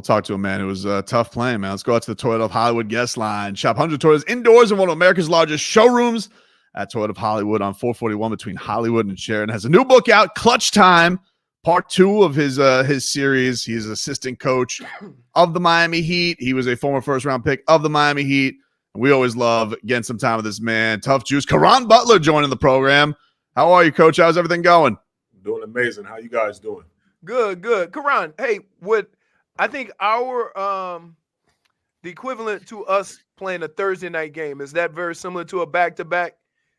We'll talk to a man who was tough playing, man. Let's go out to the Toyota of Hollywood guest line. Shop 100 Toyotas indoors in one of America's largest showrooms at Toyota of Hollywood on 441 between Hollywood and Sheridan. Has a new book out, Clutch Time, part 2 of his series. He's assistant coach of the Miami Heat. He was a former first-round pick of the Miami Heat. We always love getting some time with this man. Tough juice. Caron Butler joining the program. How are you, Coach? How's everything going? Doing amazing. How you guys doing? Good. Caron, hey, I think our the equivalent to us playing a Thursday night game, is that very similar to a back-to-back?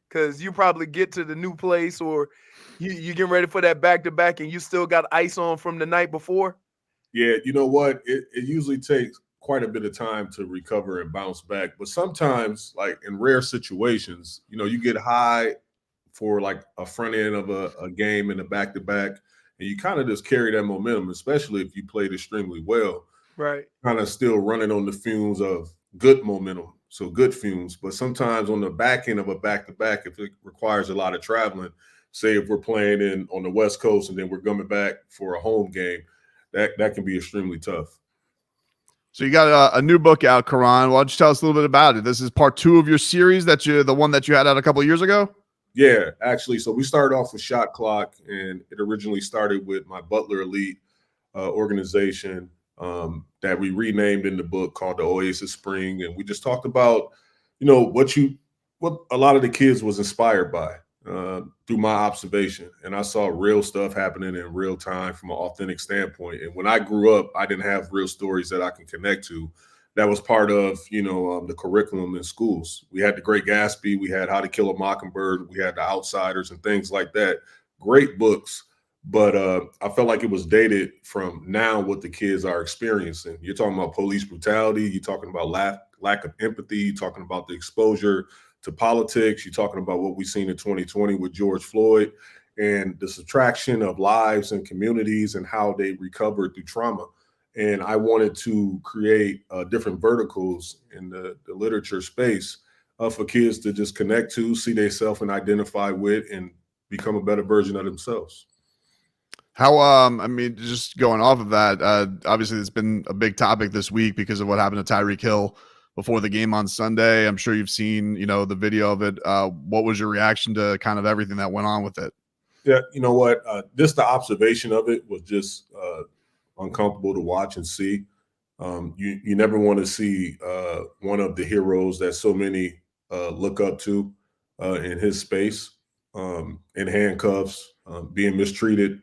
Because you probably get to the new place or you getting ready for that back-to-back and you still got ice on from the night before? Yeah, you know what? It usually takes quite a bit of time to recover and bounce back. But sometimes, like in rare situations, you get high for like a front end of a game in a back-to-back, and you kind of just carry that momentum, especially if you played extremely well. Right. Kind of still running on the fumes of good momentum, so good fumes. But sometimes on the back end of a back-to-back, if it requires a lot of traveling, say if we're playing on the West Coast and then we're coming back for a home game, that can be extremely tough. So you got a new book out, Caron. Why don't you tell us a little bit about it? This is part 2 of your series the one that you had out a couple of years ago? Yeah, actually. So we started off with Shot Clock, and it originally started with my Butler Elite organization that we renamed in the book called the Oasis Spring. And we just talked about, what a lot of the kids was inspired by through my observation. And I saw real stuff happening in real time from an authentic standpoint. And when I grew up, I didn't have real stories that I can connect to. That was part of, the curriculum in schools. We had The Great Gatsby. We had How to Kill a Mockingbird. We had The Outsiders and things like that. Great books. But I felt like it was dated from now what the kids are experiencing. You're talking about police brutality. You're talking about lack of empathy. You're talking about the exposure to politics. You're talking about what we've seen in 2020 with George Floyd and the subtraction of lives and communities and how they recovered through trauma. And I wanted to create different verticals in the literature space for kids to just connect to, see themselves and identify with, and become a better version of themselves. How, just going off of that, obviously it's been a big topic this week because of what happened to Tyreek Hill before the game on Sunday. I'm sure you've seen, the video of it. What was your reaction to kind of everything that went on with it? Yeah, you know what? Just the observation of it was just uncomfortable to watch and see. You never want to see one of the heroes that so many look up to in his space in handcuffs, being mistreated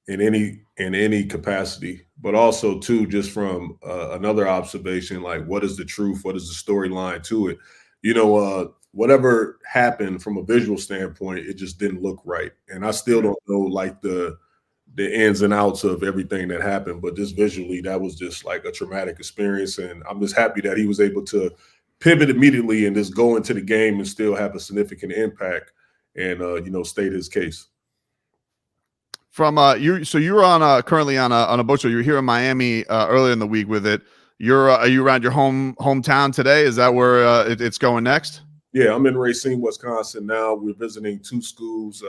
in any capacity, but also too, just from another observation, like what is the truth? What is the storyline to it? Whatever happened from a visual standpoint, it just didn't look right. And I still don't know like the ins and outs of everything that happened, but just visually, that was just like a traumatic experience. And I'm just happy that he was able to pivot immediately and just go into the game and still have a significant impact and, state his case. From so you were on currently on a book show. You were here in Miami earlier in the week with it. Are you around your hometown today? Is that where it's going next? Yeah, I'm in Racine, Wisconsin now. We're visiting 2 schools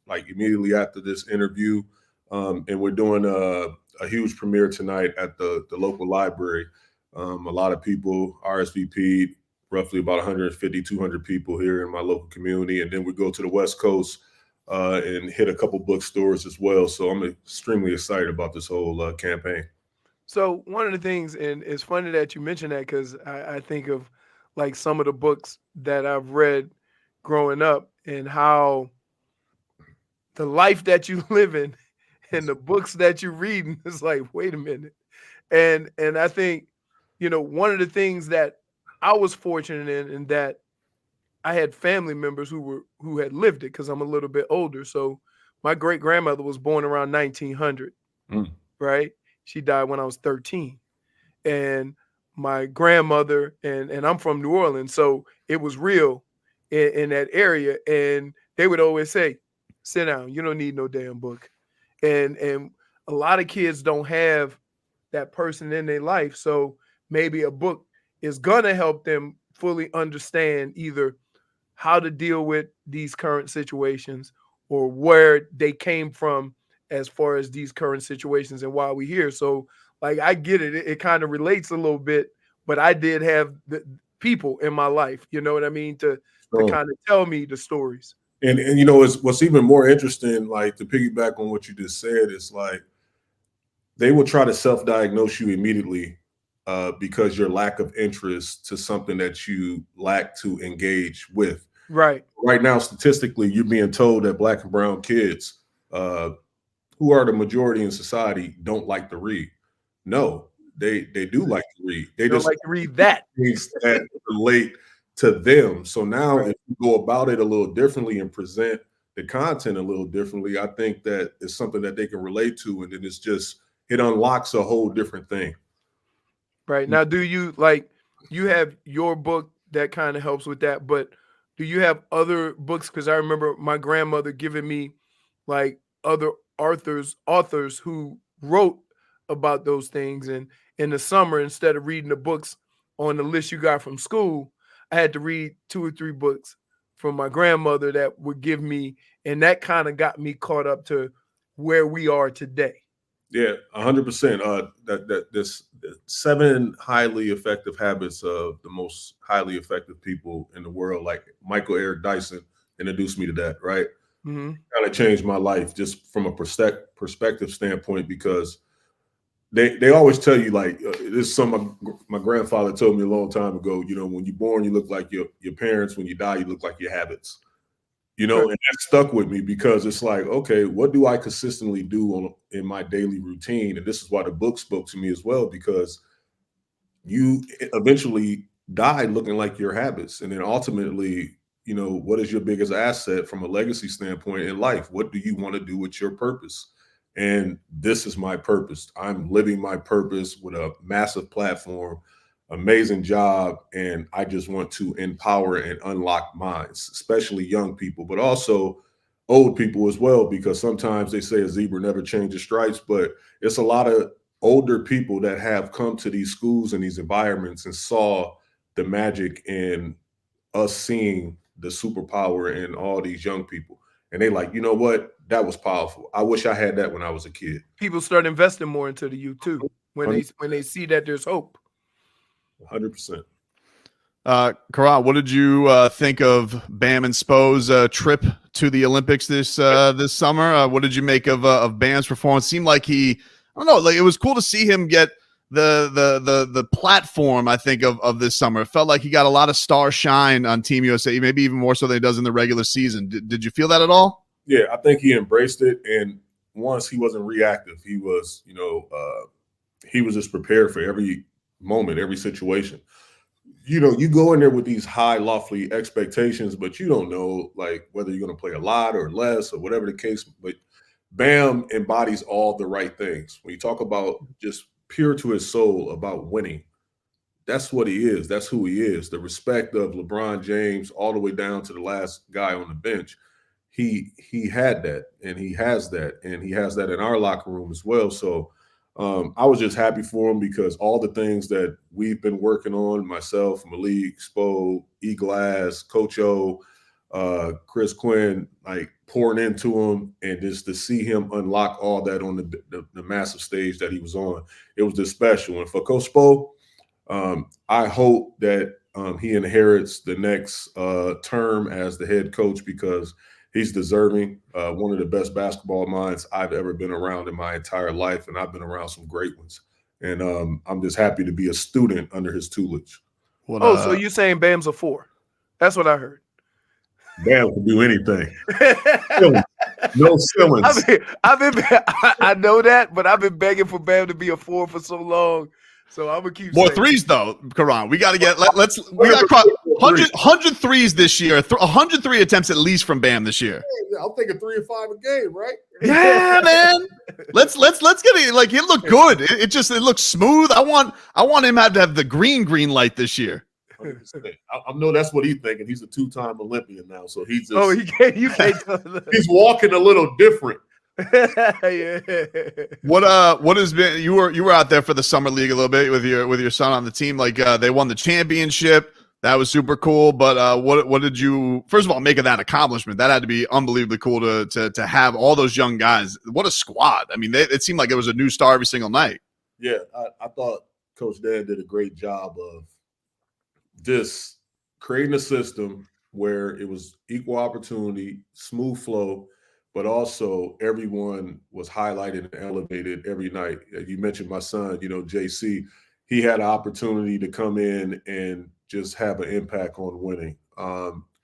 like immediately after this interview, and we're doing a huge premiere tonight at the local library. A lot of people RSVP'd, roughly about 150, 200 people here in my local community, and then we go to the West Coast and hit a couple bookstores as well. So I'm extremely excited about this whole campaign. So one of the things, and it's funny that you mentioned that because I think of like some of the books that I've read growing up and how the life that you live in and the books that you're reading is like, wait a minute. And I think, one of the things that I was fortunate in that I had family members who had lived it because I'm a little bit older. So my great grandmother was born around 1900, right? She died when I was 13. And my grandmother, and I'm from New Orleans, so it was real in that area. And they would always say, sit down, you don't need no damn book. And a lot of kids don't have that person in their life. So maybe a book is going to help them fully understand either how to deal with these current situations or where they came from as far as these current situations and why we're here. So like I get it. It kind of relates a little bit, but I did have the people in my life, you know what I mean, to kind of tell me the stories. And you know, what's even more interesting, like to piggyback on what you just said, is like they will try to self-diagnose you immediately because your lack of interest to something that you lack to engage with. Right now, statistically, you're being told that Black and brown kids, who are the majority in society, don't like to read. No, they do like to read. They don't just like to read that. Things that relate to them. So now, if you go about it a little differently and present the content a little differently, I think that it's something that they can relate to, and then it unlocks a whole different thing. Right now, do you you have your book that kind of helps with that, but do you have other books? Because I remember my grandmother giving me like other authors who wrote about those things. And in the summer, instead of reading the books on the list you got from school, I had to read 2 or 3 books from my grandmother that would give me, and that kind of got me caught up to where we are today. Yeah, 100%. This 7 highly effective habits of the most highly effective people in the world, like Michael Eric Dyson introduced me to that, right? Mm-hmm. Kind of changed my life just from a perspective standpoint, because they always tell you, like, this is something my grandfather told me a long time ago, you know, when you're born, you look like your parents. When you die, you look like your habits. You know, and that stuck with me because it's like, okay, what do I consistently do in my daily routine? And this is why the book spoke to me as well, because you eventually die looking like your habits. And then ultimately, you know, what is your biggest asset from a legacy standpoint in life? What do you want to do with your purpose? And this is my purpose. I'm living my purpose with a massive platform, amazing job, and I just want to empower and unlock minds, especially young people, but also old people as well, because sometimes they say a zebra never changes stripes, but it's a lot of older people that have come to these schools and these environments and saw the magic in us seeing the superpower in all these young people. And they like, you know what? That was powerful. I wish I had that when I was a kid. People start investing more into the youth too when they see that there's hope. 100%. Caron, what did you think of Bam and Spo's trip to the Olympics this summer? What did you make of Bam's performance? Seemed like I don't know, like it was cool to see him get the platform, I think, of this summer. It felt like he got a lot of star shine on Team USA, maybe even more so than he does in the regular season. Did you feel that at all? Yeah, I think he embraced it, and once he wasn't reactive. He was, he was just prepared for every moment, every situation. You know, you go in there with these high, lofty expectations, but you don't know, like, whether you're going to play a lot or less or whatever the case. But Bam embodies all the right things. When you talk about just pure to his soul about winning, that's what he is. That's who he is. The respect of LeBron James all the way down to the last guy on the bench. He had that, and he has that, and he has that in our locker room as well. So I was just happy for him, because all the things that we've been working on, myself, Malik, Spo, E-Glass, Coach O, Chris Quinn, like pouring into him, and just to see him unlock all that on the massive stage that he was on, it was just special. And for Coach Spo, I hope that he inherits the next term as the head coach, because he's deserving. One of the best basketball minds I've ever been around in my entire life, and I've been around some great ones. And I'm just happy to be a student under his tutelage. So you're saying Bam's a 4? That's what I heard. Bam can do anything. No ceilings. I know that, but I've been begging for Bam to be a 4 for so long. So I'm gonna keep more saying threes though, Caron. We got to get. We got 100 threes this year. 103 attempts at least from Bam this year. I'll take a 3 or 5 a game, right? Yeah, man. Let's get it. Like, it looked good. It looks smooth. I want him to have the green light this year. I know that's what he's thinking. He's a 2-time Olympian now, so he's just. Oh, you can't. He's walking a little different. Yeah. What has been, you were out there for the summer league a little bit with your son on the team, like they won the championship. That was super cool. But what did you, first of all, make of that accomplishment? That had to be unbelievably cool to have all those young guys. What a squad. I mean, it seemed like it was a new star every single night. Yeah, I thought Coach Dan did a great job of just creating a system where it was equal opportunity, smooth flow, but also everyone was highlighted and elevated every night. You mentioned my son, JC. He had an opportunity to come in and just have an impact on winning.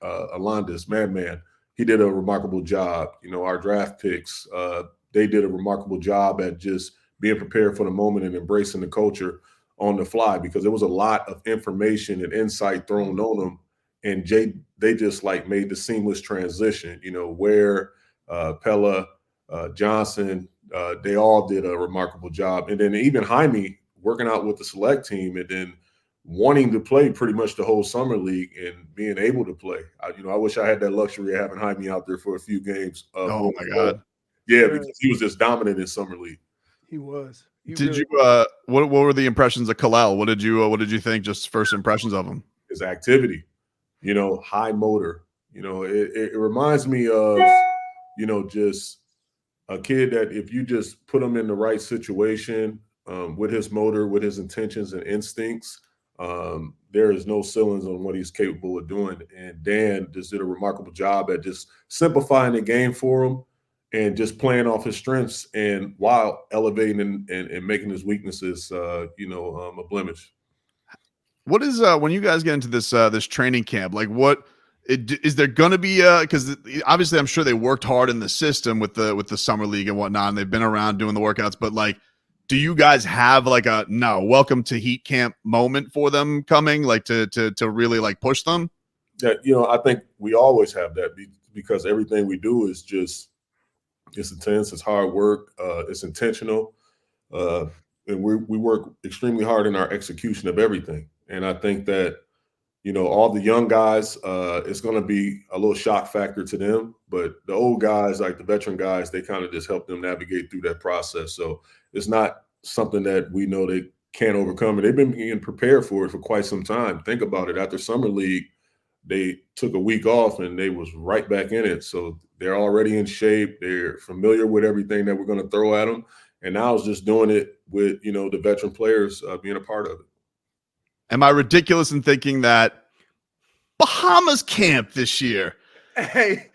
Alondas, Madman, he did a remarkable job. Our draft picks, they did a remarkable job at just being prepared for the moment and embracing the culture on the fly, because there was a lot of information and insight thrown on them, and they just like made the seamless transition. Where Pella, Johnson, they all did a remarkable job, and then even Jaime working out with the select team, and then wanting to play pretty much the whole summer league and being able to play. I wish I had that luxury of having Jaime out there for a few games. Oh my God! Yeah, because he was just dominant in summer league. He was. Did you? What were the impressions of Kel'el? What did you think? Just first impressions of him? His activity, high motor. It reminds me of, just a kid that if you just put him in the right situation, with his motor, with his intentions and instincts, there is no ceilings on what he's capable of doing. And Dan just did a remarkable job at just simplifying the game for him and just playing off his strengths, and while elevating and making his weaknesses, a blemish. What is when you guys get into this training camp? Like, is there going to be? Because obviously, I'm sure they worked hard in the system with the summer league and whatnot, and they've been around doing the workouts. But like, do you guys have like a welcome to heat camp moment for them coming, like to really like push them? Yeah, I think we always have that, because everything we do is just. It's intense. It's hard work. It's intentional, and we work extremely hard in our execution of everything. And I think that all the young guys, it's going to be a little shock factor to them. But the old guys, like the veteran guys, they kind of just help them navigate through that process. So it's not something that we know they can't overcome. And they've been being prepared for it for quite some time. Think about it. After summer league, they took a week off and they was right back in it. So they're already in shape. They're familiar with everything that we're going to throw at them. And now it's just doing it with, the veteran players being a part of it. Am I ridiculous in thinking that Bahamas camp this year? Hey,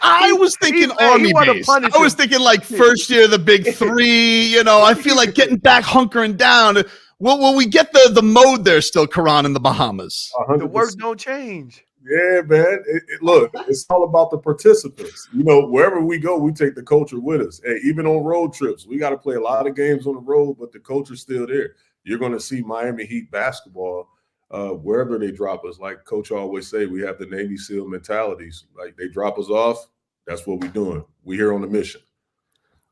I was thinking Army base. I was thinking like first year, the big three, I feel like getting back, hunkering down. Will we get the mode there still, Caron, in the Bahamas? 100%. The work don't change. Yeah, man. Look, it's all about the participants. Wherever we go, we take the culture with us. Hey, even on road trips, we got to play a lot of games on the road, but the culture's still there. You're going to see Miami Heat basketball wherever they drop us. Like Coach always say, we have the Navy SEAL mentalities. Like they drop us off, that's what we're doing. We here on a mission.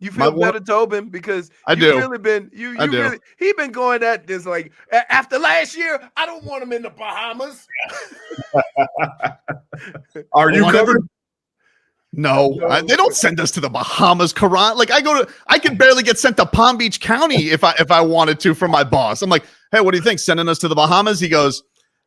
You feel better, Tobin, because really been he been going at this like after last year. I don't want him in the Bahamas. Are you covered? No, they don't send us to the Bahamas, Caron. Like I could barely get sent to Palm Beach County if I wanted to from my boss. I'm like, hey, what do you think? Sending us to the Bahamas? He goes,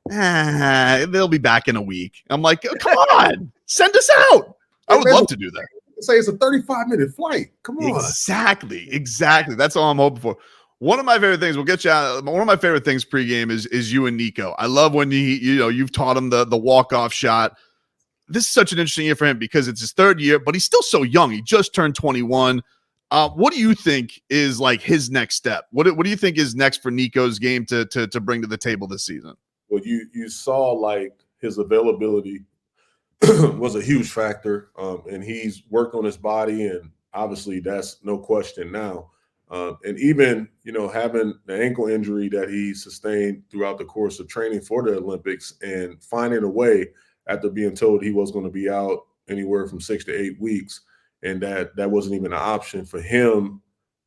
they'll be back in a week. I'm like, come on, send us out. I would love to do that. Say it's a 35-minute flight. Come on. Exactly. That's all I'm hoping for. One of my favorite things, we'll get you out. One of my favorite things pregame is you and Nico. I love when you've taught him the walk-off shot. This is such an interesting year for him because it's his third year, but he's still so young. He just turned 21. What do you think is like his next step? What do you think is next for Nico's game to bring to the table this season? Well, you saw like his availability was a huge factor, and he's worked on his body, and obviously that's no question now. And even having the ankle injury that he sustained throughout the course of training for the Olympics, and finding a way after being told he was going to be out anywhere from 6 to 8 weeks, and that wasn't even an option for him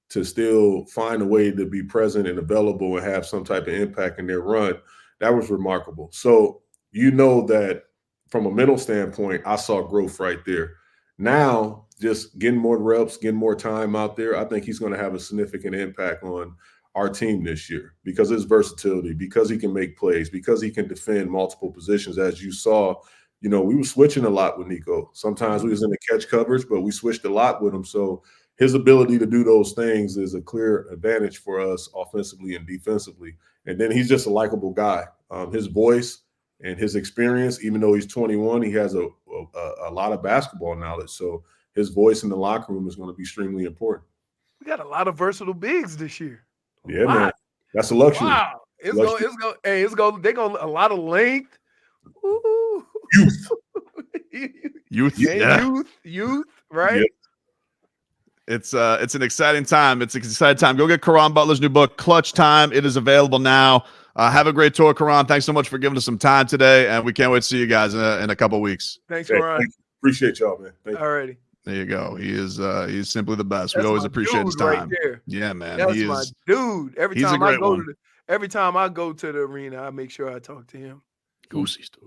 to still find a way to be present and available and have some type of impact in their run. That was remarkable. So that. From a mental standpoint, I saw growth right there. Now, just getting more reps, getting more time out there, I think he's going to have a significant impact on our team this year because of his versatility, because he can make plays, because he can defend multiple positions. As you saw, we were switching a lot with Nico. Sometimes we was in the catch coverage, but we switched a lot with him. So, his ability to do those things is a clear advantage for us offensively and defensively. And then he's just a likable guy. His voice and his experience, even though he's 21, he has a lot of basketball knowledge. So his voice in the locker room is going to be extremely important. We got a lot of versatile bigs this year. Yeah, man. That's a luxury. Wow. It's going they're going a lot of length. Ooh. Youth. Youth, right? Yeah. It's an exciting time. It's an exciting time. Go get Caron Butler's new book, Clutch Time. It is available now. Have a great tour, Caron. Thanks so much for giving us some time today, and we can't wait to see you guys in a couple of weeks. Thanks, Caron. Appreciate y'all, man. Thank you. Alrighty. There you go. He's simply the best. That's we always my appreciate his dude right time. there. Yeah, man. That's my dude. Every time I go to the arena, I make sure I talk to him. Goosey's dude.